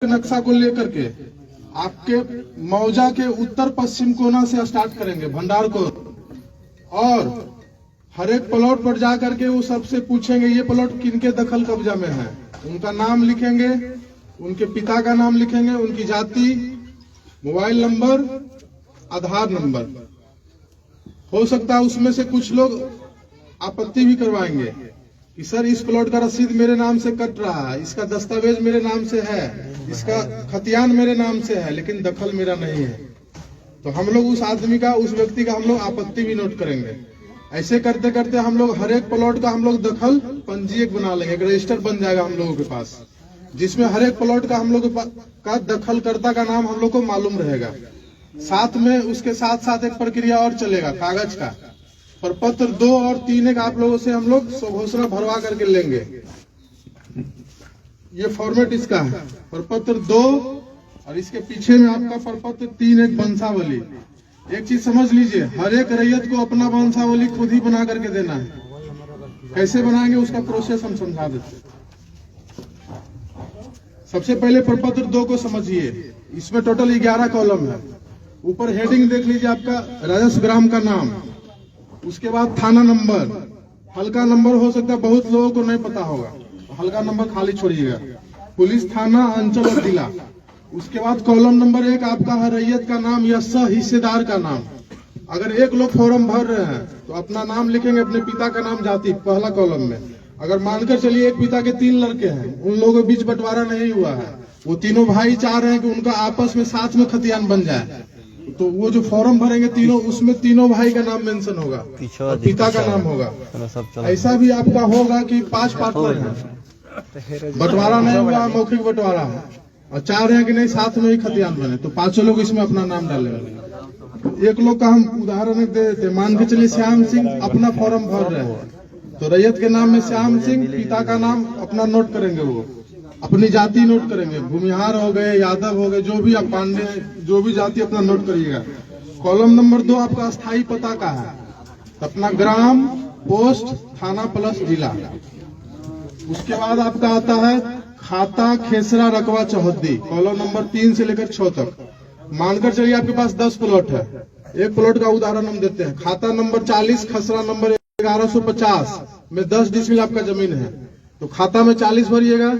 नक्शा को लेकर के आपके मौजा के उत्तर पश्चिम कोना से स्टार्ट करेंगे भंडार को, और हर एक प्लॉट पर जा करके वो सबसे पूछेंगे ये प्लॉट किनके दखल कब्जा में है, उनका नाम लिखेंगे, उनके पिता का नाम लिखेंगे, उनकी जाति, मोबाइल नंबर, आधार नंबर। हो सकता है उसमें से कुछ लोग आपत्ति भी करवाएंगे कि सर इस प्लॉट का रसीद मेरे नाम से कट रहा है, इसका दस्तावेज मेरे नाम से है, इसका खतियान मेरे नाम से है, लेकिन दखल मेरा नहीं है। तो हम लोग उस आदमी का, उस व्यक्ति का हम लोग आपत्ति भी नोट करेंगे। ऐसे करते करते हम लोग हर एक प्लॉट का हम लोग दखल पंजीयक बना लेंगे, एक रजिस्टर बन जाएगा हम लोगों के पास, जिसमें हर एक प्लॉट का हम लोग का दखलकर्ता का नाम हम लोग को मालूम रहेगा। साथ में उसके साथ साथ एक प्रक्रिया और चलेगा कागज का, प्रपत्र 2 और 3 एक आप लोगों से हम लोग स्वघोषणा भरवा करके लेंगे। ये फॉर्मेट इसका है, प्रपत्र 2 और इसके पीछे में आपका प्रपत्र 3 एक वंशावली। एक चीज समझ लीजिए, हर एक रैयत को अपना वंशावली खुद ही बना करके देना है। कैसे बनाएंगे उसका प्रोसेस हम समझा देते हैं। सबसे पहले प्रपत्र 2 को समझिए, इसमें टोटल 11 कॉलम है। ऊपर हेडिंग देख लीजिए आपका राजस्व ग्राम का नाम, उसके बाद थाना नंबर, हल्का नंबर हो सकता है बहुत लोगों को नहीं पता होगा, हल्का नंबर खाली छोड़िएगा, पुलिस थाना अंचल और जिला। उसके बाद कॉलम नंबर 1 आपका है रैयत का नाम या सह हिस्सेदार का नाम। अगर एक लोग फॉर्म भर रहे हैं तो अपना नाम लिखेंगे, अपने पिता का नाम, जाति, पहला कॉलम में। अगर मानकर चलिए एक पिता के 3 लड़के हैं, उन लोगों के बीच बंटवारा नहीं हुआ है, वो तीनों भाई चाह रहे हैं कि उनका आपस में साथ में खतियान बन जाए, तो वो जो फॉर्म भरेंगे तीनों, उसमें तीनों भाई का नाम मेंशन होगा और पिता का नाम होगा। ऐसा भी आपका होगा कि 5 पार्टनर हैं, बंटवारा नहीं हुआ, मौखिक बंटवारा है, और चाह रहे हैं कि नहीं साथ में ही खतियान बने, तो 5 लोग इसमें अपना नाम डालेंगे। एक लोग का हम उदाहरण दे देते, मान के चलिए श्याम सिंह अपना फॉर्म भर रहे हैं, तो रैयत के नाम में श्याम सिंह, पिता का नाम अपना नोट करेंगे, वो अपनी जाति नोट करेंगे, भूमिहार हो गए, यादव हो गए, जो भी आप पांडे, जो भी जाति अपना नोट करिएगा। कॉलम नंबर 2 आपका स्थायी पता का है, अपना ग्राम, पोस्ट, थाना प्लस जिला। उसके बाद आपका आता है खाता, खेसरा, रकबा, चौहद्दी, कॉलम नंबर 3 से लेकर 6 तक। मानकर चलिए आपके पास 10 प्लॉट है, एक प्लॉट का उदाहरण हम देते हैं। खाता नंबर 40, खसरा नंबर 1150 में 10 डिसमिल आपका जमीन है, तो खाता में 40 भरिएगा,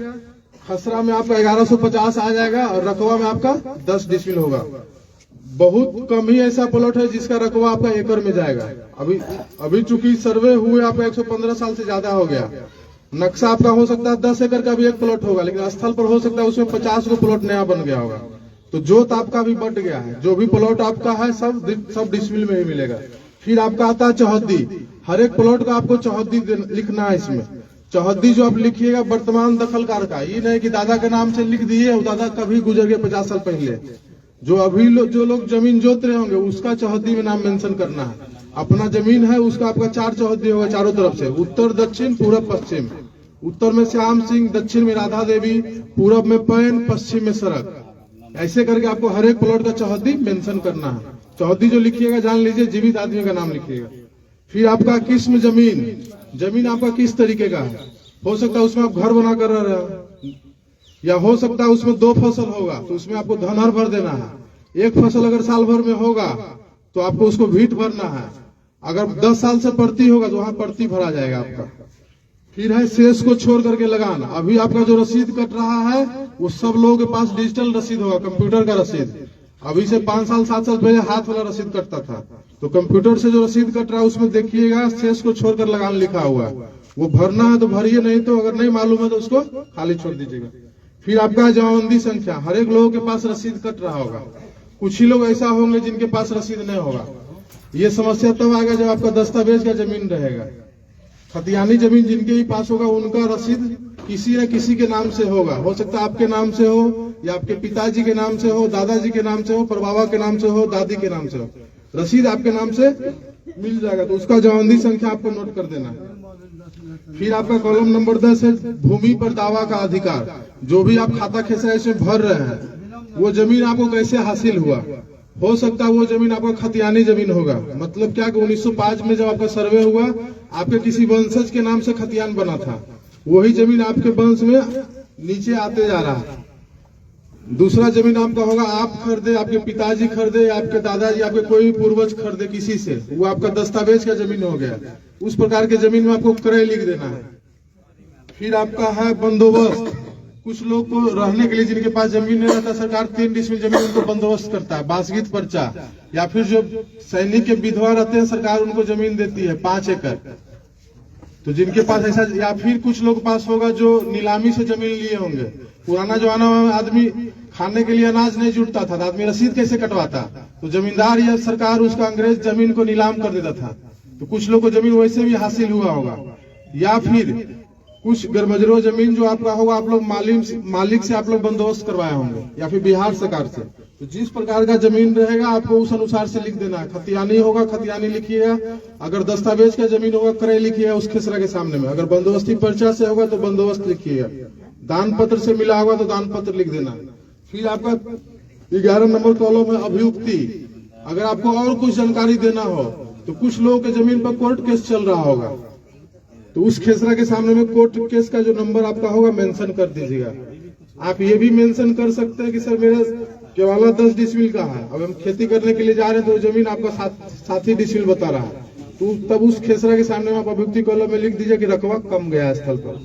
खसरा में आपका 1150 आ जाएगा, और रकबा में आपका 10 डिसमिल होगा। बहुत कम ही ऐसा प्लॉट है जिसका रकबा आपका एकड़ में जाएगा। अभी चूंकि सर्वे हुए आपका 115 साल से ज्यादा हो गया, नक्शा आपका हो सकता है 10 एकड़ का भी एक प्लॉट होगा, लेकिन स्थल पर हो सकता है उसमें 50 को प्लॉट नया बन गया होगा, तो जोत आपका भी बढ़ गया है। जो भी प्लॉट आपका है सब डिसमिल में ही मिलेगा। फिर आपका आता है चौहद्दी, हर एक प्लॉट का आपको चौहद्दी लिखना है। इसमें चौहद्दी जो आप लिखिएगा वर्तमान दखलकार का, ये नहीं कि दादा के नाम से लिख दिए और दादा कभी गुजर गए 50 साल पहले। जो अभी जो लोग जमीन जोत रहे होंगे उसका चौहद्दी में नाम मेंशन करना है। अपना जमीन है उसका आपका 4 चौहद्दी होगा चारों तरफ से, उत्तर, दक्षिण, पूरब, पश्चिम। उत्तर में श्याम सिंह, दक्षिण में राधा देवी, पूरब में पैन, पश्चिम में सड़क। ऐसे करके आपको हर एक प्लॉट का चौहद्दी मेंशन करना है। चौहद्दी जो लिखिएगा जान लीजिए जीवित आदमी का नाम लिखिएगा। फिर आपका किस्म जमीन आपका किस तरीके का है, हो सकता है उसमें आप घर बना कर रह रहे हो, या हो सकता है उसमें 2 फसल होगा तो उसमें आपको धनहर भर देना है। एक फसल अगर साल भर में होगा तो आपको उसको भीट भरना है। अगर 10 साल से प्रति होगा तो वहां प्रति भरा जाएगा आपका। फिर है शेष को छोड़ करके लगाना। अभी आपका जो रसीद कट रहा है वो सब लोगों के पास डिजिटल रसीद होगा, कंप्यूटर का रसीद। अभी से 5 साल 7 साल पहले हाथ वाला रसीद कटता था, तो कंप्यूटर से जो रसीद कट रहा है उसमें देखिएगा शेष को छोड़कर लगाना लिखा हुआ है, वो भरना है तो भरिए, नहीं तो अगर नहीं मालूम है तो उसको खाली छोड़ दीजिएगा। फिर आपका जमाबंदी संख्या, हर एक लोगों के पास रसीद कट रहा होगा, कुछ ही लोग ऐसा होंगे जिनके पास रसीद नहीं होगा। ये समस्या तब आएगा जब आपका दस्तावेज का जमीन रहेगा। खतियानी जमीन जिनके ही पास होगा उनका रसीद किसी न किसी के नाम से होगा, हो सकता है आपके नाम से हो, या आपके पिताजी के नाम से हो, दादाजी के नाम से हो, परबाबा के नाम से हो, दादी के नाम से हो, रसीद आपके नाम से मिल जाएगा, तो उसका जमाबंदी संख्या आपको नोट कर देना है। फिर आपका कॉलम नंबर 10 है भूमि पर दावा का अधिकार। जो भी आप खाता खेसरा इसमें भर रहे हैं वो जमीन आपको कैसे हासिल हुआ, हो सकता है वो जमीन आपका खतियानी जमीन होगा। मतलब क्या कि 1905 में जब आपका सर्वे हुआ आपके किसी वंशज के नाम से खतियान बना था, वही जमीन आपके वंश में नीचे आते जा रहा है। दूसरा जमीन आपका होगा आप खरीदे, आपके पिताजी खरीदे, आपके दादाजी, आपके कोई भी पूर्वज खरीदे किसी से, वो आपका दस्तावेज का जमीन हो गया। उस प्रकार के जमीन में आपको क्रय लिख देना है। फिर आपका है बंदोबस्त। कुछ लोग को रहने के लिए जिनके पास जमीन नहीं रहता, सरकार 3 डिसमिल जमीन उनको बंदोबस्त करता है, बासगीत पर्चा। या फिर जो सैनिक के विधवा रहते हैं, सरकार उनको जमीन देती है 5 एकड़। तो जिनके पास ऐसा, या फिर कुछ लोग के पास होगा जो नीलामी से जमीन लिए होंगे। पुराना जमाना में आदमी खाने के लिए अनाज नहीं जुटता था, तो आदमी रसीद कैसे कटवाता, तो जमींदार या सरकार उसका अंग्रेज जमीन को नीलाम कर देता था। तो कुछ लोग को जमीन वैसे भी हासिल हुआ होगा। या फिर कुछ गरमजरो जमीन जो आपका होगा, आप लोग मालिक से आप लोग बंदोबस्त करवाए होंगे, या फिर बिहार सरकार से। तो जिस प्रकार का जमीन रहेगा आपको उस अनुसार से लिख देना है। खतियानी होगा खतियानी लिखिएगा, अगर दस्तावेज का जमीन होगा क्रय लिखिएगा उस खेसरा के सामने में, अगर बंदोबस्ती पर्चा से होगा तो बंदोबस्त लिखिएगा, दान पत्र से मिला होगा तो दान पत्र लिख देना। फिर आपका 11 नंबर कॉलम है अभियुक्ति। अगर आपको और कुछ जानकारी देना हो, तो कुछ लोगों के जमीन पर कोर्ट केस चल रहा होगा, तो उस खेसरा के सामने में कोर्ट केस का जो नंबर आपका होगा मेंशन कर दीजिएगा। आप ये भी मेंशन कर सकते हैं कि सर मेरा केवला 10 डिसमिल का है, अब हम खेती करने के लिए जा रहे हैं, तो जमीन आपका 7 ही डिसमिल बता रहा है, तो तब उस खेसरा के सामने में आप अभियुक्ति कॉलम में लिख दीजिए कि रकबा कम गया स्थल पर।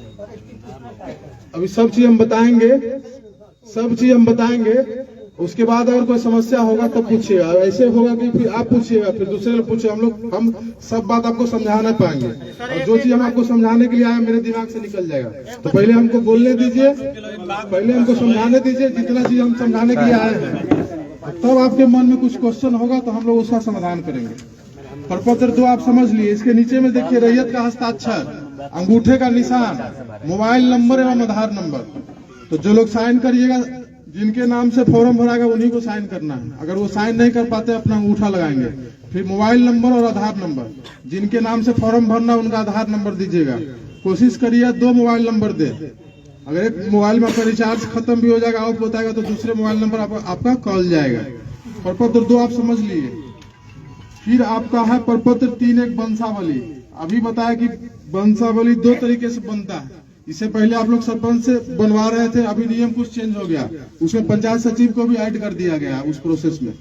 अभी सब चीज हम बताएंगे, उसके बाद अगर कोई समस्या होगा तो पूछिएगा। ऐसे होगा कि फिर आप पूछिएगा, फिर दूसरे लोग पूछे, हम सब बात आपको समझा नहीं पाएंगे, और जो चीज हम आपको समझाने के लिए आए मेरे दिमाग से निकल जाएगा। तो पहले हमको बोलने दीजिए, पहले हमको समझाने दीजिए, जितना चीज हम समझाने के लिए आए हैं, तब आपके मन में कुछ क्वेश्चन होगा तो हम लोग उसका समाधान करेंगे। प्रपत्र 2 आप समझ लिए, इसके नीचे में देखिए रैयत का हस्ताक्षर, अंगूठे का निशान, मोबाइल नंबर एवं आधार नंबर। तो जो लोग साइन करिएगा, जिनके नाम से फॉर्म भराएगा उन्हीं को साइन करना है। अगर वो साइन नहीं कर पाते अपना अंगूठा लगाएंगे। फिर मोबाइल नंबर और आधार नंबर, जिनके नाम से फॉर्म भरना उनका आधार नंबर दीजिएगा। कोशिश करिए 2 मोबाइल नंबर दे, अगर एक मोबाइल में आपका रिचार्ज खत्म भी हो जाएगा, ऑफ बताएगा, तो दूसरे मोबाइल नंबर आपका कॉल जाएगा। प्रपत्र 2 आप समझ लिए। फिर आपका है प्रपत्र 3 एक वंशावली। अभी बताया कि वंशावली 2 तरीके से बनता है। इससे पहले आप लोग सरपंच से बनवा रहे थे, अभी नियम कुछ चेंज हो गया, उसमें पंचायत सचिव को भी ऐड कर दिया गया उस प्रोसेस में।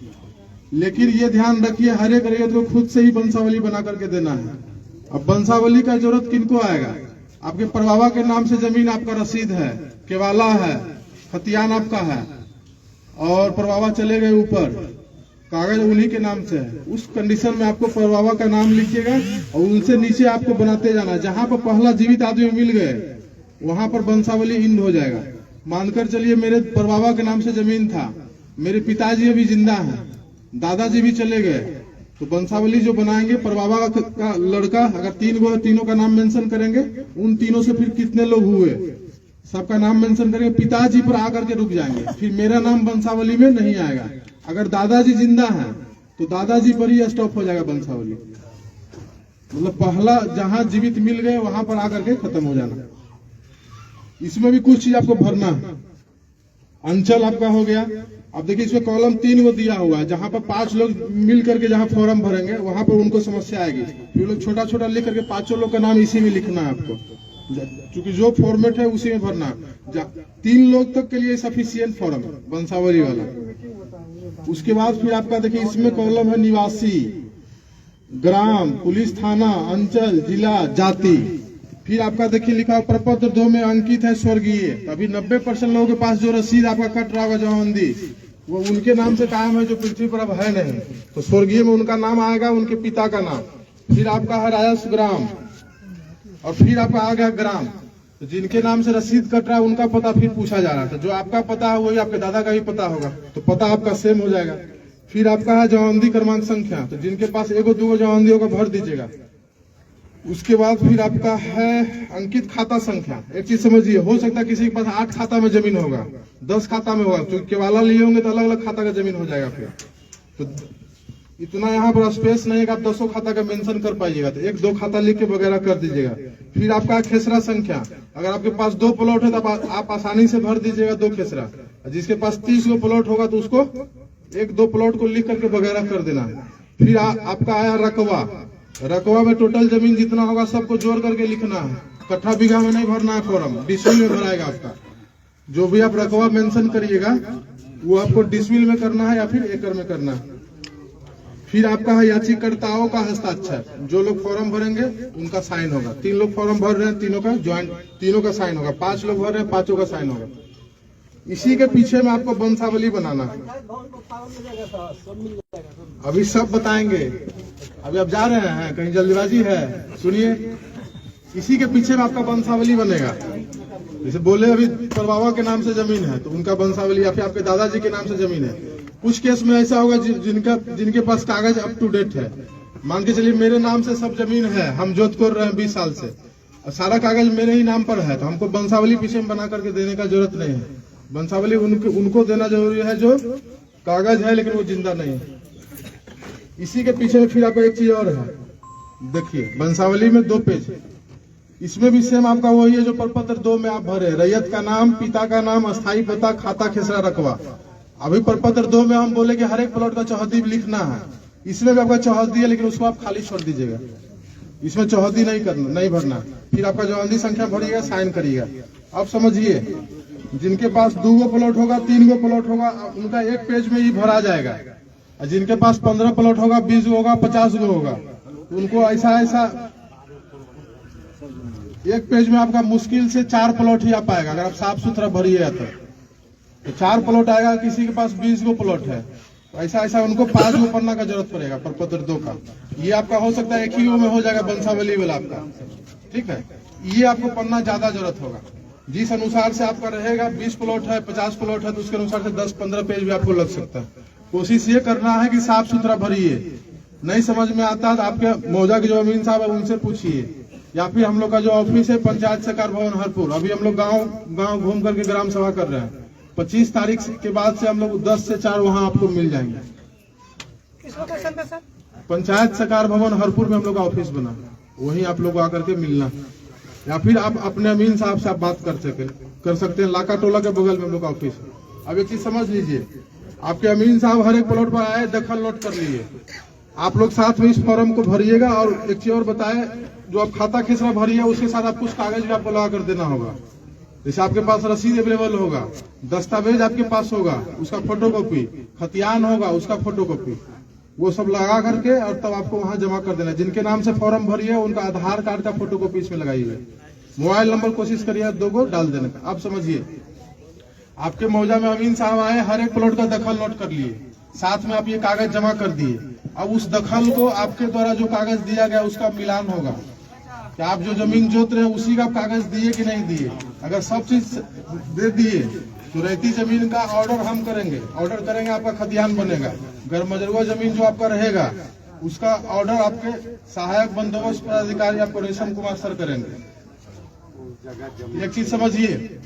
लेकिन ये ध्यान रखिए, हर एक रैयत को खुद से ही वंशावली बना करके देना है। अब वंशावली का जरूरत किनको आएगा? आपके परबाबा के नाम से जमीन आपका रसीद है, केवाला है, खतियान आपका है, और परबाबा चले गए ऊपर, कागज उन्हीं के नाम से है। उस कंडीशन में आपको परबाबा का नाम लिखिएगा और उनसे नीचे आपको बनाते जाना। जहां पर पहला जीवित आदमी मिल गए वहां पर वंशावली इंड हो जाएगा। मानकर चलिए मेरे परबाबा के नाम से जमीन था, मेरे पिताजी अभी जिंदा हैं, दादाजी भी चले गए, तो वंशावली जो बनाएंगे परबाबा का लड़का, अगर 3 गो, तीनों का नाम मेंशन करेंगे, उन तीनों से फिर कितने लोग हुए सबका नाम मेंशन करेंगे, पिताजी पर आकर के रुक जाएंगे, फिर मेरा नाम वंशावली में नहीं आएगा। अगर दादाजी जिंदा हैं तो दादाजी पर ही स्टॉप हो जाएगा वंशावली। मतलब पहला जहां जीवित मिल गए वहां पर आकर के खत्म हो जाना। इसमें भी कुछ चीज आपको भरना है। अंचल आपका हो गया। अब देखिए इसमें कॉलम 3 को दिया हुआ है, जहां पर 5 लोग मिल करके जहां फॉर्म भरेंगे वहां पर उनको समस्या आएगी, फिर लोग छोटा छोटा लिख करके 5 लोग का नाम इसी में लिखना है आपको, क्योंकि जो फॉर्मेट है उसी में भरना। 3 लोग तक के लिए सफिशियंट फॉर्म है वंशावली वाला। उसके बाद फिर आपका देखिए इसमें कॉलम है निवासी, ग्राम, पुलिस थाना, अंचल, जिला, जाति। फिर आपका देखिए लिखा प्रपत्र 2 में अंकित है स्वर्गीय। अभी 90% लोगों के पास जो रसीद आपका कट रहा होगा जमाबंदी, वो उनके नाम से कायम है जो पृथ्वी पर अब है नहीं, तो स्वर्गीय में उनका नाम आएगा, उनके पिता का नाम। फिर आपका है राजस्व ग्राम, और फिर आपका आ गया ग्राम। तो जिनके नाम से रसीद कट रहा है उनका पता फिर पूछा जा रहा था, जो आपका पता है वही आपके दादा का भी पता होगा, तो पता आपका सेम हो जाएगा। फिर आपका है जमाबंदी क्रमांक संख्या, तो जिनके पास 1-2 जमाबंदी होगा भर दीजिएगा। उसके बाद फिर आपका है अंकित खाता संख्या। एक चीज समझिए, हो सकता है किसी के पास 8 खाता में जमीन होगा, 10 खाता में होगा, तो केवाला लिए होंगे तो अलग अलग खाता का जमीन हो जाएगा। फिर तो इतना यहाँ पर स्पेस नहीं है कि आप 200 खाता का मेंशन कर पाइएगा, तो 1-2 खाता लिख के वगैरह कर दीजिएगा। फिर आपका खेसरा संख्या, अगर आपके पास 2 प्लॉट है तो आप आसानी से भर दीजिएगा 2 खेसरा। जिसके पास 30 गो प्लॉट होगा तो उसको 1-2 प्लॉट को लिख करके वगैरह कर देना। फिर आपका आया रकबा। रकबा में टोटल जमीन जितना होगा सबको जोड़ करके लिखना है, कट्ठा बीघा में नहीं भरना है फॉर्म, डिसमिल में भराएगा आपका। जो भी आप रकबा मेंशन करिएगा वो आपको डिसमिल में करना है या फिर एकड़ में करना है। फिर आपका है याचिकाकर्ताओं का हस्ताक्षर, जो लोग फॉर्म भरेंगे उनका साइन होगा। 3 लोग फॉर्म भर रहे हैं, तीनों का ज्वाइंट, तीनों का साइन होगा। 5 लोग भर रहे हैं, 5 का साइन होगा। इसी के पीछे में आपको वंशावली बनाना है। अभी सब बताएंगे, अभी आप जा रहे हैं, कहीं जल्दीबाजी है, सुनिए। इसी के पीछे में आपका वंशावली बनेगा। जैसे बोले अभी परबाबा के नाम से जमीन है तो उनका वंशावली, या फिर आपके दादाजी के नाम से जमीन है। कुछ केस में ऐसा होगा जिनके पास कागज अप टू डेट है। मान के चलिए मेरे नाम से सब जमीन है, हम जोत कर रहे हैं 20 साल से, और सारा कागज मेरे ही नाम पर है, तो हमको वंशावली पीछे में बना करके देने का जरूरत नहीं है। वंशावली उनको देना जरूरी है जो कागज है लेकिन वो जिंदा नहीं है। इसी के पीछे में फिर आपको एक चीज और है, देखिए वंशावली में 2 पेज है। इसमें भी सेम आपका वही है जो प्रपत्र 2 में आप भरे, रैयत का नाम, पिता का नाम, अस्थायी पता, खाता खेसरा रकबा। अभी प्रपत्र 2 में हम बोले कि हर एक प्लॉट का चौहद्दी लिखना है। इसमें भी आपका चौहद्दी है लेकिन उसको आप खाली छोड़ दीजिएगा, इसमें चौहद्दी नहीं भरना। फिर आपका जो अंधी संख्या भरिएगा, साइन करिएगा। अब समझिए, जिनके पास 2 प्लॉट होगा, 3 प्लॉट होगा, उनका 1 पेज में ही भरा जाएगा। और जिनके पास 15 प्लॉट होगा, 20 होगा, 50 होगा, तो उनको ऐसा 1 पेज में आपका मुश्किल से 4 प्लॉट ही आ पाएगा। अगर आप साफ सुथरा भरिएगा तो 4 प्लॉट आएगा। किसी के पास 20 प्लॉट है तो ऐसा उनको 5 पन्ना का जरूरत पड़ेगा प्रपत्र 2 का। ये आपका हो सकता है 1 ही में हो जाएगा वंशावली वाला आपका, ठीक है। ये आपको पन्ना ज्यादा जरूरत होगा। जिस अनुसार से आपका रहेगा, 20 प्लॉट है, 50 प्लॉट है, तो उसके अनुसार से 10-15 पेज भी आपको लग सकता है। कोशिश ये करना है कि साफ सुथरा भरिए। नहीं समझ में आता तो आपके मौजा के जो अमीन साहब है उनसे पूछिए, या फिर हम लोग का जो ऑफिस है पंचायत सहकार भवन हरपुर, अभी हम लोग गांव घूम करके ग्राम सभा कर रहे हैं। 25 तारीख के बाद से हम लोग 10 से 4 वहां आपको मिल जाएंगे। किस लोकेशन पे सर? पंचायत सहकार भवन हरपुर में हम लोग का ऑफिस बना, वहीं आप लोग आकर के मिलना, या फिर आप अपने अमीन साहब से आप बात कर सकते हैं। लाका टोला के बगल में हम लोग का ऑफिस है। अब एक चीज समझ लीजिए, आपके अमीन साहब हर एक प्लॉट पर आए, दखल नोट कर लिए। आप लोग साथ में इस फॉर्म को भरिएगा। और एक चीज और बताए, जो आप खाता खेसरा भरिए उसके साथ आप कुछ कागज भी आपको लगा कर देना होगा। जैसे आपके पास रसीद अवेलेबल होगा, दस्तावेज आपके पास होगा, उसका फोटोकॉपी, खतियान होगा, उसका फोटोकॉपी, वो सब लगा करके और तब आपको वहां जमा कर देना। जिनके नाम से फॉर्म भरिए उनका आधार कार्ड का फोटोकॉपी इसमें लगाइए। मोबाइल नंबर कोशिश करिए 2 को डाल देने का। आप समझिए, आपके मौजा में अमीन साहब आए, हर एक प्लॉट का दखल नोट कर लिए, साथ में आप ये कागज जमा कर दिए। अब उस दखल को आपके द्वारा जो कागज दिया गया उसका मिलान होगा कि आप जो जमीन जोत रहे हैं उसी का कागज दिए कि नहीं दिए। अगर सब चीज दे दिए तो रहती जमीन का ऑर्डर हम करेंगे, आपका खतियान बनेगा। अगर मजरूआ जमीन जो आपका रहेगा उसका ऑर्डर आपके सहायक बंदोबस्त पदाधिकारी आपको रेशम कुमार सर करेंगे। एक चीज समझिए,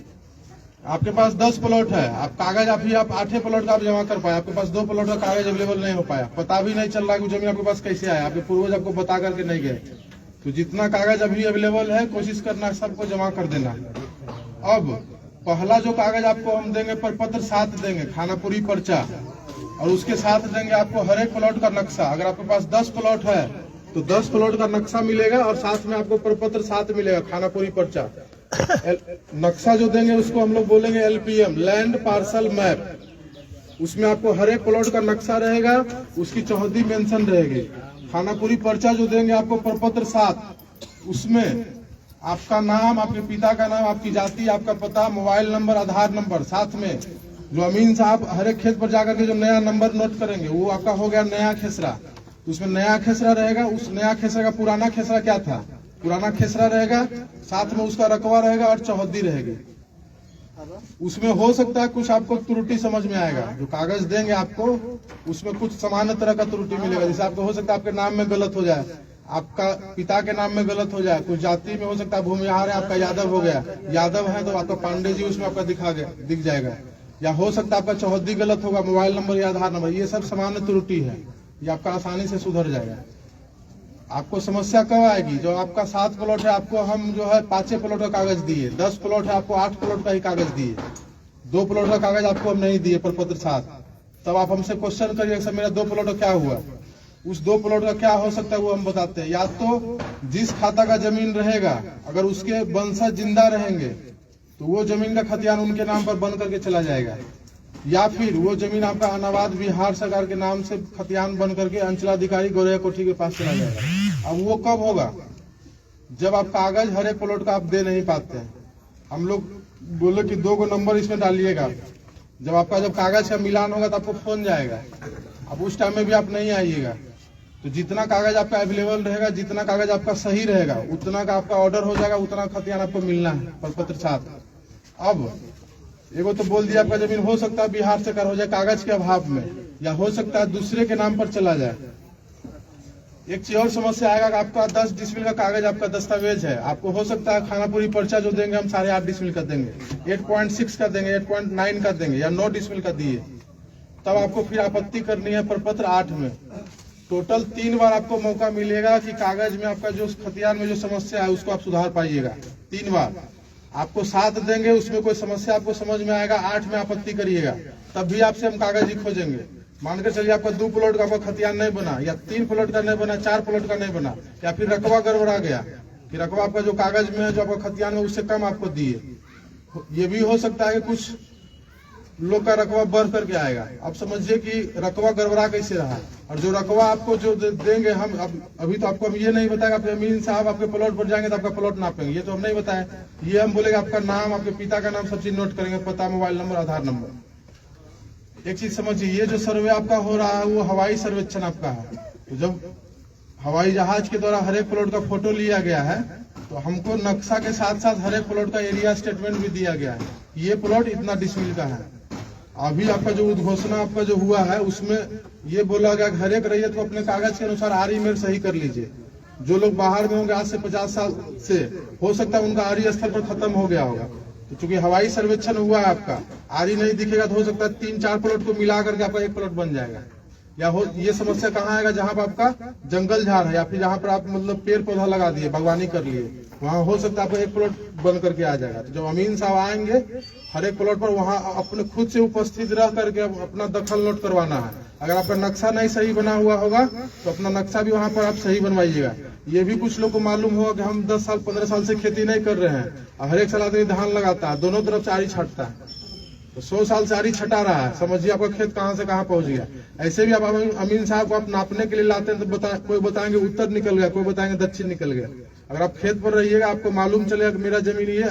आपके पास 10 प्लॉट है, आप कागज आप 8 प्लॉट का आप जमा कर पाए, आपके पास 2 प्लॉट का कागज अवेलेबल नहीं हो पाया, पता भी नहीं चल रहा कि जमीन आपके पास कैसे आया, आपके पूर्वज आपको बता करके नहीं गए। तो जितना कागज अभी अवेलेबल है कोशिश करना सबको जमा कर देना। अब पहला जो कागज आपको हम देंगे, प्रपत्र 7 देंगे, खानापुरी पर्चा, और उसके साथ देंगे आपको हर एक प्लॉट का नक्शा। अगर आपके पास 10 प्लॉट है तो 10 प्लॉट का नक्शा मिलेगा और साथ में आपको प्रपत्र 7 मिलेगा, खानापुरी पर्चा। नक्शा जो देंगे उसको हम लोग बोलेंगे LPM, लैंड पार्सल मैप। उसमें आपको हर एक प्लॉट का नक्शा रहेगा, उसकी चौहद्दी मेंशन रहेगी। खानापुरी पर्चा जो देंगे आपको प्रपत्र 7, उसमें आपका नाम, आपके पिता का नाम, आपकी जाति, आपका पता, मोबाइल नंबर, आधार नंबर, साथ में जो अमीन साहब हर एक खेत पर जाकर के जो नया नंबर नोट करेंगे वो आपका हो गया नया खेसरा। उसमें नया खेसरा रहेगा, उस नया खेसरा का पुराना खेसरा क्या था, पुराना खेसरा रहेगा, साथ में उसका रकबा रहेगा और चौहद्दी रहेगी। उसमें हो सकता है कुछ आपको त्रुटि समझ में आएगा, जो कागज देंगे आपको उसमें कुछ सामान्य तरह का त्रुटि मिलेगा। जैसे आपको हो सकता है आपके नाम में गलत हो जाए, आपका पिता के नाम में गलत हो जाए, कुछ जाति में हो सकता है भूमिहार है आपका यादव हो गया, यादव है तो आपका पांडे जी उसमें आपका दिख जाएगा, या हो सकता है आपका चौहद्दी गलत होगा, मोबाइल नंबर या आधार नंबर, ये सब सामान्य त्रुटि है, ये आपका आसानी से सुधर जाएगा। आपको समस्या कब आएगी, जो आपका 7 प्लॉट है आपको हम जो है 5 प्लॉट का कागज दिए, 10 प्लॉट है आपको 8 प्लॉट का ही कागज दिए, 2 प्लॉट का कागज आपको हम नहीं दिए प्रपत्र 7, तब आप हमसे क्वेश्चन करिए सर मेरा 2 प्लॉट का क्या हुआ। उस 2 प्लॉट का क्या हो सकता है वो हम बताते हैं। या तो जिस खाता का जमीन रहेगा अगर उसके वंशज जिंदा रहेंगे तो वो जमीन का खतियान उनके नाम पर बन करके चला जाएगा, या फिर वो जमीन आपका अनाबाद बिहार सरकार के नाम से खतियान बन करके अंचलाधिकारी गोरैया कोठी के पास चला जाएगा। अब वो कब होगा? जब आप कागज हर एक प्लॉट का आप दे नहीं पाते हैं। हम लोग बोले कि 2 नंबर इसमें डालिएगा। जब आपका जब कागज का मिलान होगा तो आपको फोन जाएगा। अब उस टाइम में भी आप नहीं आइएगा। तो जितना कागज आपका अवेलेबल रहेगा, जितना कागज आपका सही रहेगा, उतना का आपका ऑर्डर हो जाएगा, उतना खतियान आपको मिलना है प्रपत्र साथ। अब एगो तो बोल दिया आपका जमीन हो सकता है बिहार से कर हो जाए कागज के अभाव में, या हो सकता है दूसरे के नाम पर चला जाए। एक चीज और समस्या आएगा कि आपका 10 डिसमिल का कागज आपका दस्तावेज है, आपको हो सकता है खानापुरी पर्चा जो देंगे हम 8.5 डिसमिल का देंगे, 8.6 का देंगे, 8.9 का देंगे, या 9 डिसमिल का दिए, तब आपको फिर आपत्ति करनी है प्रपत्र 8 में। टोटल 3 बार आपको मौका मिलेगा कि कागज में आपका जो खतियान में जो समस्या है उसको आप सुधार पाइएगा। 3 बार आपको 7 देंगे, उसमें कोई समस्या आपको समझ में आएगा, 8 में आपत्ति करिएगा, तब भी आपसे हम कागज ही खोजेंगे। मान कर चलिए आपका 2 प्लॉट का आपका खतियान नहीं बना, या 3 प्लॉट का नहीं बना, 4 प्लॉट का नहीं बना, या फिर रकबा गड़बड़ा गया कि रकबा आपका जो कागज में है जो आपका खतियान में उससे कम आपको दिए। ये भी हो सकता है कि कुछ लोग का रकबा बढ़ करके आएगा। आप समझिए कि रकबा गड़बड़ा कैसे रहा, और जो रकबा आपको जो देंगे हम अभी तो आपको हम ये नहीं बताएगा आप अमीन साहब आपके प्लॉट पर जाएंगे तो आपका प्लॉट नापेंगे, ये तो हम नहीं बताए। ये हम बोलेंगे आपका नाम, आपके पिता का नाम, सब चीज नोट करेंगे, पता, मोबाइल नंबर, आधार नंबर। एक चीज समझिए, ये जो सर्वे आपका हो रहा है वो हवाई सर्वेक्षण आपका है। तो जब हवाई जहाज के द्वारा हर एक प्लॉट का फोटो लिया गया है तो हमको नक्शा के साथ साथ हर एक प्लॉट का एरिया स्टेटमेंट भी दिया गया है। ये प्लॉट इतना डिसमिल का है। अभी आपका जो उद्घोषणा आपका जो हुआ है उसमें ये बोला गया हर एक रैयत को अपने कागज के अनुसार आरी मेर सही कर लीजिए। जो लोग बाहर में होंगे आज से 50 साल से, हो सकता है उनका आरी स्थल पर खत्म हो गया होगा। तो चूंकि हवाई सर्वेक्षण हुआ है आपका, आरी नहीं दिखेगा तो हो सकता है 3-4 प्लॉट को मिला करके आपका एक प्लॉट बन जाएगा। या हो ये समस्या कहाँ आएगा जहाँ पर आपका जंगल झाड़ है, या फिर जहाँ पर आप मतलब पेड़ पौधा लगा दिए, बागवानी कर लिए, वहाँ हो सकता है आपका एक प्लॉट बन करके आ जाएगा। तो जब अमीन साहब आएंगे हर एक प्लॉट पर वहाँ अपने खुद से उपस्थित रह करके अपना दखल नोट करवाना है। अगर आपका नक्शा नहीं सही बना हुआ होगा तो अपना नक्शा भी वहाँ पर आप सही बनवाइएगा। ये भी कुछ लोग को मालूम होगा कि हम 10 साल 15 साल से खेती नहीं कर रहे हैं, और हर एक साल आदमी धान लगाता है, दोनों तरफ से आरी छाटता है, तो 100 साल से आरी छटा रहा है। समझिए आपका खेत कहाँ से कहाँ पहुंच गया। ऐसे भी आप अमीन साहब को आप नापने के लिए लाते हैं तो कोई बताएंगे उत्तर निकल गया, कोई बताएंगे दक्षिण निकल गया। अगर आप खेत पर रहिएगा आपको मालूम चलेगा कि मेरा जमीन ये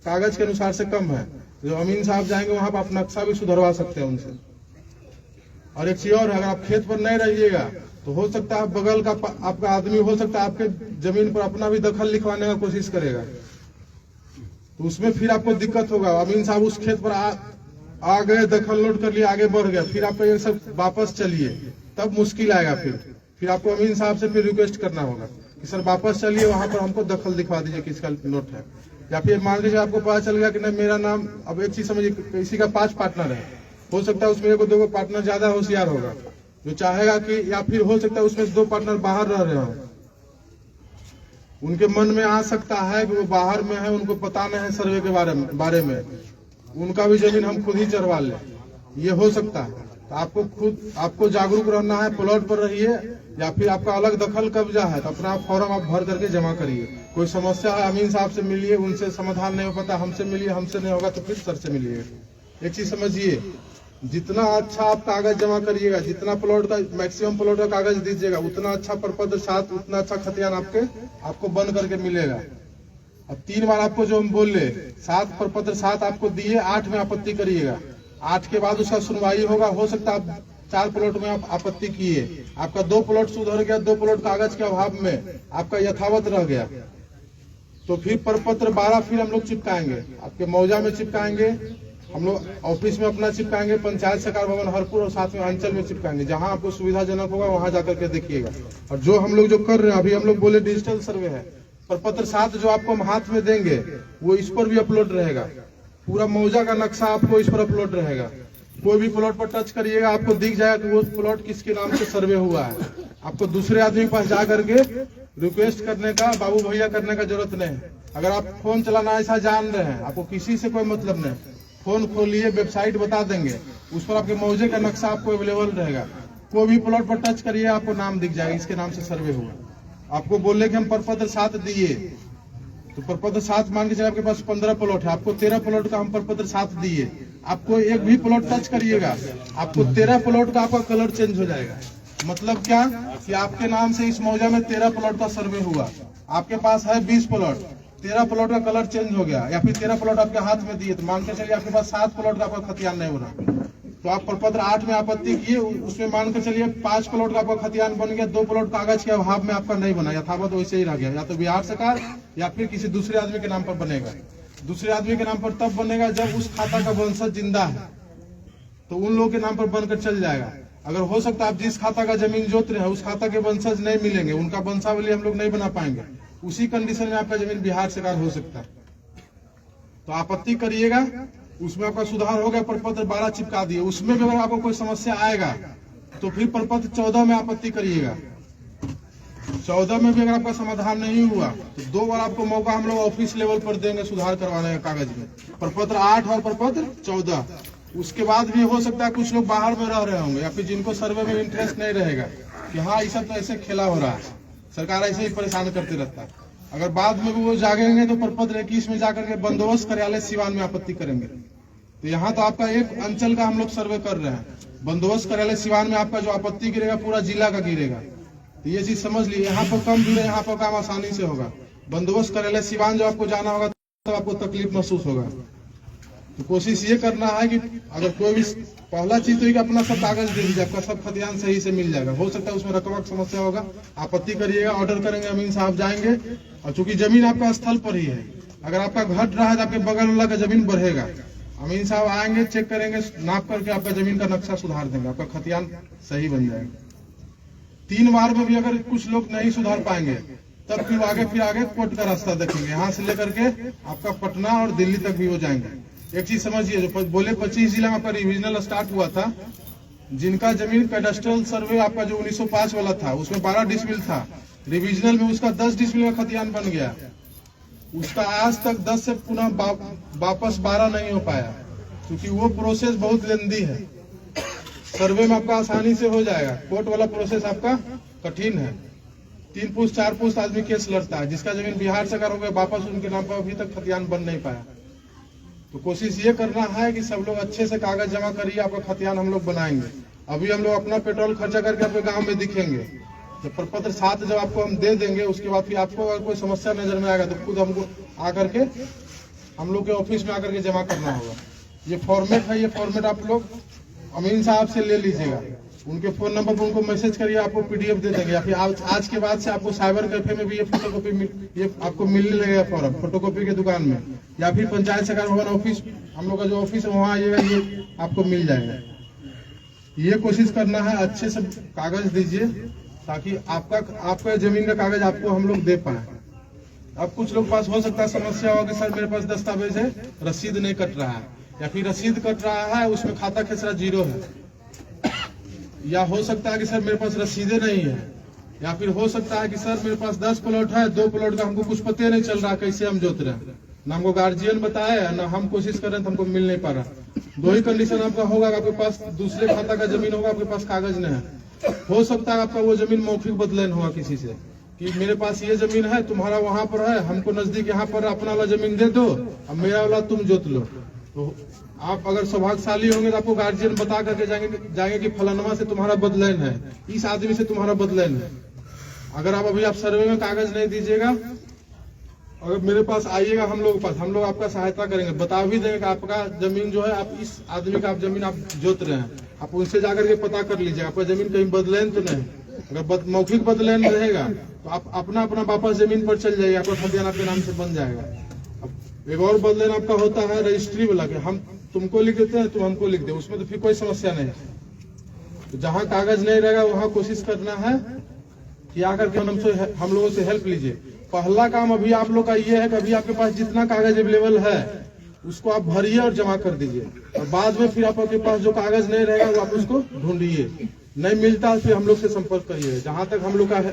कागज के अनुसार से कम है, जो अमीन साहब जाएंगे वहां पर आप नक्शा भी सुधरवा सकते हैं उनसे। और एक चीज और है, अगर आप खेत पर नहीं रहिएगा तो हो सकता है बगल का आपका आदमी हो सकता है आपके जमीन पर अपना भी दखल लिखवाने का कोशिश करेगा, तो उसमें फिर आपको दिक्कत होगा। अमीन साहब उस खेत पर आ गए, दखल नोट कर लिए, आगे बढ़ गया, फिर आपको ये सब वापस चलिए, तब मुश्किल आएगा। फिर आपको अमीन साहब से फिर रिक्वेस्ट करना होगा कि सर वापस चलिए, वहां पर हमको दखल दिखवा दीजिए किसका नोट है। या फिर मान लीजिए आपको पता चल गया कि नहीं मेरा नाम, अब एक चीज समझिए, किसी का 5 पार्टनर है, हो सकता है उसमें 1-2 पार्टनर ज्यादा होशियार होगा जो चाहेगा कि, या फिर हो सकता है उसमें 2 पार्टनर बाहर रह रहे हो, उनके मन में आ सकता है कि वो बाहर में है, उनको पता नहीं है सर्वे के बारे में, उनका भी जमीन हम खुद ही चरवा लें, ये हो सकता है। तो आपको जागरूक रहना है, प्लॉट पर रहिए, या फिर आपका अलग दखल कब्जा है तो अपना फॉर्म आप भर करके जमा करिए। कोई समस्या है अमीन साहब से मिलिए, उनसे समाधान नहीं हो पाता हमसे मिलिए, हमसे नहीं होगा तो फिर सर से मिलिए। एक चीज समझिए, जितना अच्छा आप कागज जमा करिएगा, जितना प्लॉट का मैक्सिमम प्लॉट का कागज दीजिएगा, उतना अच्छा प्रपत्र 7, उतना अच्छा खतियान आपको बन करके मिलेगा। अब 3 बार आपको जो हम बोल रहे 7 प्रपत्र 7 आपको दिए, 8 में आपत्ति करिएगा, 8 के बाद उसका सुनवाई होगा। हो सकता है आप 4 प्लॉट में आप आपत्ति किए, आपका 2 प्लॉट सुधर गया, 2 प्लॉट कागज के अभाव में आपका यथावत रह गया, तो फिर प्रपत्र 12 फिर हम लोग चिपकाएंगे, आपके मौजा में चिपकाएंगे, हम लोग ऑफिस में अपना चिपकाएंगे, पंचायत सरकार भवन हरपुर और साथ में अंचल में चिपकाएंगे, जहां आपको सुविधाजनक होगा वहां जाकर के देखिएगा। और जो हम लोग जो कर रहे हैं अभी, हम लोग बोले डिजिटल सर्वे है, प्रपत्र 7 जो आपको हम हाथ में देंगे वो इस पर भी अपलोड रहेगा, पूरा मौजा का नक्शा आपको इस पर अपलोड रहेगा। कोई भी प्लॉट पर टच करिएगा आपको दिख जाएगा कि वो प्लॉट किसके नाम से सर्वे हुआ है। आपको दूसरे आदमी के पास जा करके रिक्वेस्ट करने का, बाबू भैया करने का जरूरत नहीं। अगर आप फोन चलाना ऐसा जान रहे हैं, आपको किसी से कोई मतलब नहीं, फोन खोलिए, वेबसाइट बता देंगे, उस पर आपके मौजे का नक्शा आपको अवेलेबल रहेगा। कोई भी प्लॉट पर टच करिए आपको नाम दिख जाएगा, इसके नाम से सर्वे हुआ। आपको बोले कि हम प्रपत्र 7 दिए, तो प्रपत्र 7 मान के चलिए आपके पास 15 प्लॉट है, आपको 13 प्लॉट का हम प्रपत्र 7 दिए, आपको एक भी प्लॉट टच करिएगा, आपको 13 प्लॉट का आपका कलर चेंज हो जाएगा। मतलब क्या कि आपके नाम से इस मौजा में 13 प्लॉट का सर्वे हुआ, आपके पास है 20 प्लॉट, 13 प्लॉट का कलर चेंज हो गया, या फिर 13 प्लॉट आपके हाथ में दिए, तो मान के चलिए आपके पास 7 प्लॉट का आपका खतियान नहीं बना, तो आप प्रपत्र 8 में आपत्ति किए, उसमें मान के चलिए 5 प्लॉट का आपका खतियान बन गया, 2 प्लॉट कागज के अभाव में आपका नहीं बना, यथावत वैसे ही रह गया, या तो बिहार सरकार या फिर किसी दूसरे आदमी के नाम पर बनेगा। दूसरे आदमी के नाम पर तब बनेगा जब उस खाता का वंशज जिंदा है, तो उन लोगों के नाम पर बनकर चल जाएगा। अगर हो सकता है आप जिस खाता का जमीन जोत रहे हैं उस खाता के वंशज नहीं मिलेंगे, उनका वंशावली हम लोग नहीं बना पाएंगे, उसी कंडीशन में आपका जमीन बिहार सरकार हो सकता है। तो आपत्ति करिएगा, उसमें आपका सुधार हो गया, प्रपत्र 12 चिपका दिए, उसमें भी अगर आपको कोई समस्या आएगा तो फिर प्रपत्र 14 में आपत्ति करिएगा। 14 में भी अगर आपका समाधान नहीं हुआ तो 2 बार आपको मौका हम लोग ऑफिस लेवल पर देंगे सुधार करवाने का कागज में, प्रपत्र 8 और प्रपत्र 14। उसके बाद भी हो सकता है कुछ लोग बाहर में रह रहे होंगे या फिर जिनको सर्वे में इंटरेस्ट नहीं रहेगा कि हाँ ये सब तो ऐसे खेला हो रहा है, सरकार ऐसे ही परेशान करती रहता है। अगर बाद में भी वो जागेंगे तो प्रपत्र 21 में जाकर के बंदोबस्त कार्यालय सिवान में आपत्ति करेंगे। तो यहाँ तो आपका एक अंचल का हम लोग सर्वे कर रहे हैं, बंदोबस्त कार्यालय सिवान में आपका जो आपत्ति गिरेगा पूरा जिला का गिरेगा। तो ये चीज समझ लीजिए, यहाँ पर कम गिरे, यहाँ पर काम आसानी से होगा। बंदोबस्त कार्यालय सिवान जो आपको जाना होगा तो आपको तकलीफ महसूस होगा। तो कोशिश ये करना है कि अगर कोई भी पहला चीज तो कि अपना सब कागज दे दीजिए, आपका सब खतियान सही से मिल जाएगा। हो सकता है उसमें रकबा की समस्या होगा, आपत्ति करिएगा, ऑर्डर करेंगे, अमीन साहब जाएंगे, और चूंकि जमीन आपका स्थल पर ही है, अगर आपका घट रहा है तो आपके बगल वाला का जमीन बढ़ेगा, अमीन साहब आएंगे, चेक करेंगे, नाप करके आपका जमीन का नक्शा सुधार देंगे, आपका खतियान सही बन जाएगा। 3 बार में भी अगर कुछ लोग नहीं सुधार पाएंगे तब फिर आगे कोर्ट का रास्ता देखेंगे, यहाँ से लेकर के आपका पटना और दिल्ली तक भी हो जाएंगे। एक चीज समझिए, जो बोले 25 जिला में आपका रिविजनल स्टार्ट हुआ था, जिनका जमीन कैडेस्ट्रल सर्वे आपका जो 1905 वाला था उसमें 12 डिसमिल था, रिविजनल में उसका 10 डिसमिल का खतियान बन गया, उसका आज तक 10 से पुनः वापस 12 नहीं हो पाया, क्योंकि वो प्रोसेस बहुत लेंदी है। सर्वे में आपका आसानी से हो जाएगा, कोर्ट वाला प्रोसेस आपका कठिन है। 3 पुस्त 4 पुस्त आदमी केस लड़ता है, जिसका जमीन बिहार सरकार हो गया वापस उनके नाम पर अभी तक खतियान बन नहीं पाया। तो कोशिश ये करना है कि सब लोग अच्छे से कागज जमा करिए, आपका खतियान हम लोग बनाएंगे। अभी हम लोग अपना पेट्रोल खर्चा करके आपके गांव में दिखेंगे, जब प्रपत्र 7 जब आपको हम दे देंगे उसके बाद फिर आपको अगर कोई समस्या नजर में आएगा तो खुद हमको आकर के हम लोग के ऑफिस में आकर के जमा करना होगा। ये फॉर्मेट है, ये फॉर्मेट आप लोग अमीन साहब से ले लीजिएगा, उनके फोन नंबर पर उनको मैसेज करिए, आपको पीडीएफ दे देंगे, या फिर आज के बाद से आपको साइबर कैफे में भी ये फोटोकॉपी ये आपको मिलने लगेगा फॉर्म, फोटोकॉपी के दुकान में, या फिर पंचायत सरकार भवन ऑफिस, हम लोग का जो ऑफिस है वहाँ आइएगा, ये आपको मिल जाएगा। ये कोशिश करना है अच्छे से कागज दीजिए ताकि आपका जमीन का कागज आपको हम लोग दे पाए। अब कुछ लोग पास हो सकता है समस्या हो कि सर मेरे पास दस्तावेज है, रसीद नहीं कट रहा है, या फिर रसीद कट रहा है उसमें खाता खेसरा 0 है, या हो सकता है कि सर मेरे पास रसीदें नहीं है, या फिर हो सकता है कि सर मेरे पास 10 प्लॉट है, 2 प्लॉट का हमको कुछ पता नहीं चल रहा कैसे हम जोत रहे हैं, ना हमको गार्जियन बताया ना हम कोशिश कर रहे हैं तो हमको मिल नहीं पा रहा। 2 ही कंडीशन आपका होगा, आपके पास दूसरे खाता का जमीन होगा, आपके पास कागज नहीं है। हो सकता है आपका वो जमीन मौखिक बदलान हुआ किसी से कि मेरे पास ये जमीन है, तुम्हारा वहां पर है, हमको नजदीक यहाँ पर अपना वाला जमीन दे दो, अब मेरा वाला तुम जोत लो। तो आप अगर सौभाग्यशाली होंगे तो आपको गार्जियन बता करके जाएंगे कि फलानवा से तुम्हारा बदलान है, इस आदमी से तुम्हारा बदलान है। अगर आप सर्वे में कागज नहीं दीजिएगा, अगर मेरे पास आइएगा हम लोग आपका सहायता करेंगे, बता भी देंगे कि आपका जमीन जो है, आप इस आदमी का आप जमीन आप जोत रहे हैं, आप उनसे जाकर के पता कर लीजिएगा आपका जमीन कहीं बदलान तो नहीं। अगर मौखिक बदलान रहेगा तो आप अपना वापस जमीन पर चल जाइए, आपका खतियान आपके नाम से बन जाएगा। अब एक और बदलान आपका होता है रजिस्ट्री वाला के, हम तुमको लिख देते हैं, तुम हमको लिख दे, उसमें तो फिर कोई समस्या नहीं। तो जहाँ कागज नहीं रहेगा वहाँ कोशिश करना है कि आकर के हम लोगों से हेल्प लीजिए। पहला काम अभी आप लोग का ये है कि अभी आपके पास जितना कागज अवेलेबल है उसको आप भरिए और जमा कर दीजिए, और बाद में फिर आपके पास जो कागज नहीं रहेगा वो आप उसको ढूंढिए, नहीं मिलता फिर हम लोग से संपर्क करिए। जहां तक हम लोग का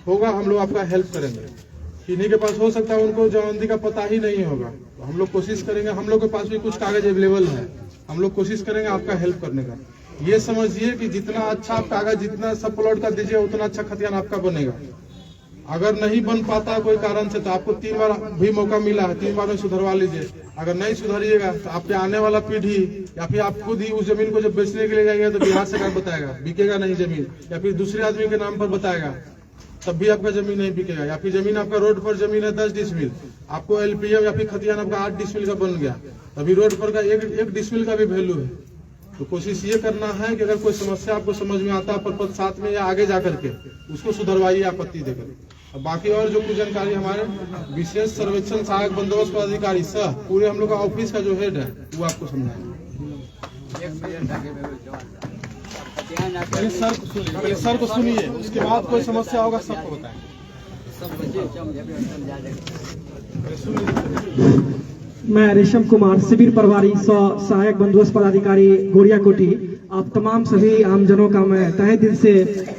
होगा हम लोग आपका हेल्प करेंगे। किन्हीं के पास हो सकता है उनको जमानती का पता ही नहीं होगा, तो हम लोग कोशिश करेंगे, हम लोग के पास भी कुछ कागज अवेलेबल है, हम लोग कोशिश करेंगे आपका हेल्प करने का। ये समझिए कि जितना अच्छा आप कागज जितना सब प्लॉट का दीजिए उतना अच्छा खतियान आपका बनेगा। अगर नहीं बन पाता कोई कारण से तो आपको 3 बार भी मौका मिला है, 3 बार में सुधरवा लीजिए। अगर नहीं सुधरिएगा तो आपके आने वाला पीढ़ी या फिर आप खुद ही उस जमीन को जब बेचने के लिए जाएंगे तो बिहार सरकार बताएगा बिकेगा नहीं जमीन, या फिर दूसरे आदमी के नाम पर बताएगा तब भी आपका जमीन नहीं बिकेगा। या फिर जमीन आपका रोड पर जमीन है 10 डिसमिल, आपको एलपीएम या फिर खतियान आपका 8 डिसमिल का बन गया, अभी रोड पर का एक डिसमिल का भी वैल्यू है। तो कोशिश ये करना है कि अगर कोई समस्या आपको समझ में आता है पर साथ में या आगे जाकर के उसको सुधरवाइए आपत्ति देकर। अब बाकी और जो कुछ जानकारी हमारे विशेष सर्वेक्षण सहायक बंदोबस्त पदाधिकारी सह पूरे हम लोग का ऑफिस का जो हेड है वो आपको समझाएंगे। पहले सर को सुनिए, उसके बाद कोई समस्या होगा सबको बताएंगे। मैं रेशम कुमार, शिविर प्रभारी सहायक बंदोबस्त पदाधिकारी गोरिया कोटी। आप तमाम सभी आमजनों का मैं तहे दिल से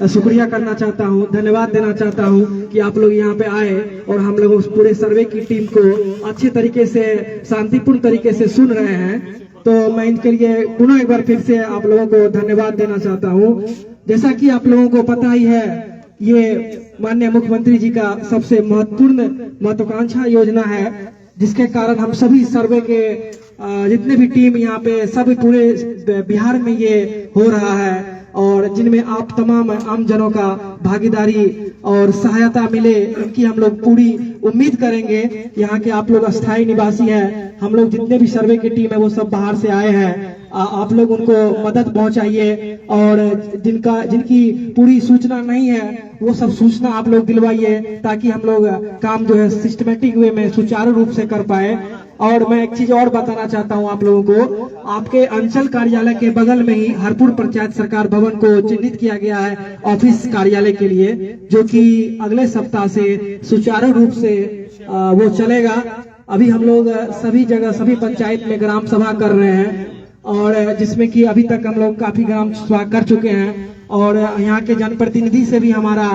शुक्रिया करना चाहता हूं, धन्यवाद देना चाहता हूं कि आप लोग यहां पे आए और हम लोग उस पूरे सर्वे की टीम को अच्छे तरीके से शांतिपूर्ण तरीके से सुन रहे हैं। तो मैं इनके लिए पुनः एक बार फिर से आप लोगों को धन्यवाद देना चाहता हूं। जैसा कि आप लोगों को पता ही है, ये माननीय मुख्यमंत्री जी का सबसे महत्वपूर्ण महत्वाकांक्षा योजना है, जिसके कारण हम सभी सर्वे के जितने भी टीम यहाँ पे सब पूरे बिहार में ये हो रहा है और जिनमें आप तमाम आम जनों का भागीदारी और सहायता मिले, इनकी हम लोग पूरी उम्मीद करेंगे। यहाँ के आप लोग अस्थायी निवासी हैं, हम लोग जितने भी सर्वे की टीम है वो सब बाहर से आए हैं। आप लोग उनको मदद पहुंचाइए और जिनकी पूरी सूचना नहीं है वो सब सूचना आप लोग दिलवाइए, ताकि हम लोग काम जो है सिस्टमेटिक वे में सुचारू रूप से कर पाए। और मैं एक चीज और बताना चाहता हूं आप लोगों को, आपके अंचल कार्यालय के बगल में ही हरपुर पंचायत सरकार भवन को चिन्हित किया गया है ऑफिस कार्यालय के लिए, जो कि अगले सप्ताह से सुचारू रूप से वो चलेगा। अभी हम लोग सभी जगह सभी पंचायत में ग्राम सभा कर रहे हैं और जिसमें कि अभी तक हम लोग काफी ग्राम सभा कर चुके हैं और यहाँ के जनप्रतिनिधि से भी हमारा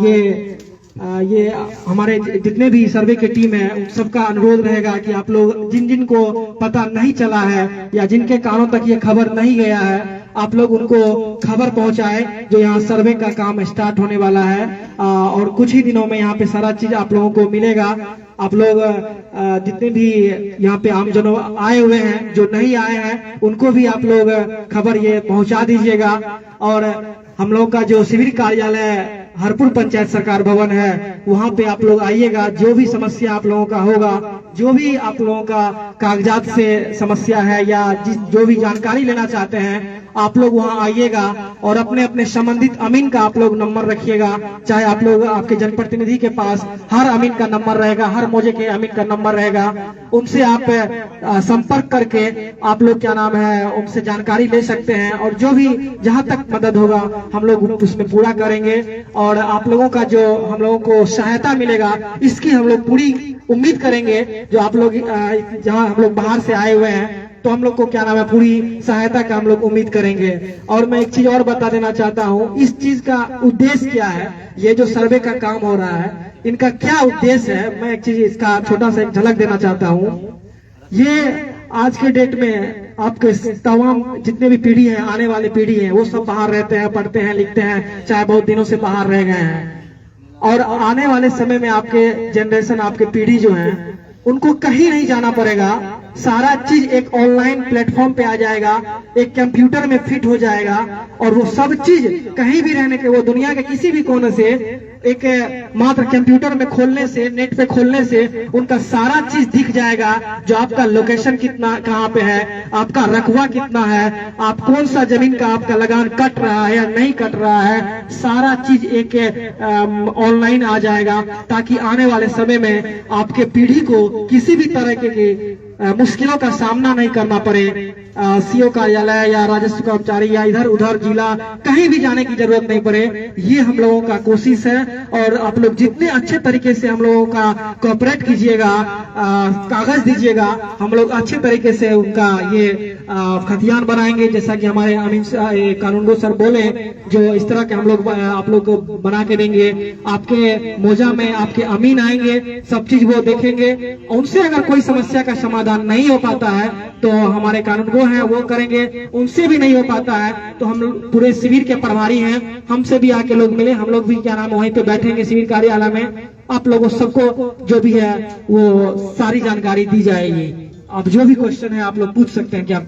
ये हमारे जितने भी सर्वे की टीम है उन सबका अनुरोध रहेगा कि आप लोग जिन को पता नहीं चला है या जिनके कानों तक ये खबर नहीं गया है, आप लोग उनको खबर पहुंचाए जो यहाँ सर्वे का काम स्टार्ट होने वाला है और कुछ ही दिनों में यहाँ पे सारा चीज आप लोगों को मिलेगा। आप लोग जितने भी यहाँ पे आमजनों आए हुए हैं, जो नहीं आए हैं, उनको भी आप लोग खबर ये पहुंचा दीजिएगा। और हम लोग का जो शिविर कार्यालय हरपुर पंचायत सरकार भवन है, वहाँ पे आप लोग आइएगा। जो भी समस्या आप लोगों का होगा, जो भी आप लोगों का कागजात से समस्या है या जो भी जानकारी लेना चाहते हैं, आप लोग वहाँ आइएगा और अपने अपने संबंधित अमीन का आप लोग नंबर रखिएगा। चाहे आप लोग आपके जनप्रतिनिधि के पास हर अमीन का नंबर रहेगा, हर मौजे के अमीन का नंबर रहेगा, उनसे आप संपर्क करके आप लोग क्या नाम है उनसे जानकारी ले सकते हैं और जो भी जहाँ तक मदद होगा हम लोग उसमें पूरा करेंगे। और आप लोगों का जो हम लोगों को सहायता मिलेगा इसकी हम लोग पूरी उम्मीद करेंगे। जो आप लोग जहाँ हम लोग बाहर से आए हुए हैं तो हम लोग को क्या नाम है पूरी सहायता का हम लोग उम्मीद करेंगे। और मैं एक चीज और बता देना चाहता हूँ, इस चीज का उद्देश्य क्या है, ये जो सर्वे का काम हो रहा है इनका क्या उद्देश्य है, मैं एक चीज इसका छोटा सा एक झलक देना चाहता हूँ। ये आज के डेट में आपके तमाम जितने भी पीढ़ी है, आने वाली पीढ़ी है, वो सब बाहर रहते हैं, पढ़ते हैं, लिखते हैं, चाहे बहुत दिनों से बाहर रह गए हैं। और आने वाले समय में आपके जनरेशन, आपके पीढ़ी जो है, उनको कहीं नहीं जाना पड़ेगा। सारा चीज एक ऑनलाइन प्लेटफॉर्म पे आ जाएगा, एक कंप्यूटर में फिट हो जाएगा और वो सब चीज कहीं भी रहने के, वो दुनिया के किसी भी कोने से एक मात्र कंप्यूटर में खोलने से, नेट पे खोलने से उनका सारा चीज दिख जाएगा। जो आपका लोकेशन कितना, कहाँ पे है, आपका रकबा कितना है, आप कौन सा जमीन का आपका लगान कट रहा है या नहीं कट रहा है, सारा चीज एक ऑनलाइन आ जाएगा, ताकि आने वाले समय में आपके पीढ़ी को किसी भी तरह के मुश्किलों का सामना नहीं करना पड़े। सीओ कार्यालय या राजस्व कर्मचारी या इधर उधर जिला कहीं भी जाने की जरूरत नहीं पड़े। ये हम लोगों का कोशिश है और आप लोग जितने अच्छे तरीके से हम लोगों का कोऑपरेट कीजिएगा, कागज दीजिएगा, हम लोग अच्छे तरीके से उनका ये खतियान बनाएंगे। जैसा कि हमारे अमीन कानूनगो सर बोले, जो इस तरह के हम लोग आप लोग को बना के देंगे। आपके मोजा में आपके अमीन आएंगे, सब चीज वो देखेंगे। उनसे अगर कोई समस्या का समाधान नहीं हो पाता है तो हमारे कानूनगो हैं वो करेंगे। उनसे भी नहीं हो पाता है तो हम पूरे शिविर के प्रभारी हैं, हमसे भी आके लोग मिले, हम लोग भी क्या नाम वहीं पे बैठेंगे शिविर कार्यालय में। आप लोगों सबको जो भी है वो सारी जानकारी दी जाएगी। अब जो भी क्वेश्चन है आप लोग पूछ सकते हैं क्या,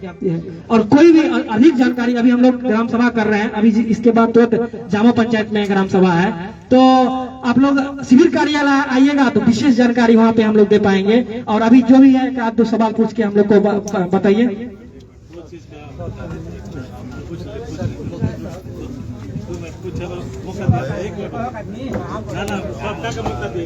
और कोई भी अधिक जानकारी, अभी हम लोग ग्राम सभा कर रहे हैं, अभी इसके बाद तुरंत जामा पंचायत में ग्राम सभा है, तो आप लोग शिविर कार्यालय आइएगा तो विशेष जानकारी वहां पे हम लोग दे पाएंगे। और अभी जो भी है एक आध दो सवाल पूछ के हम लोग को बताइए। कुछ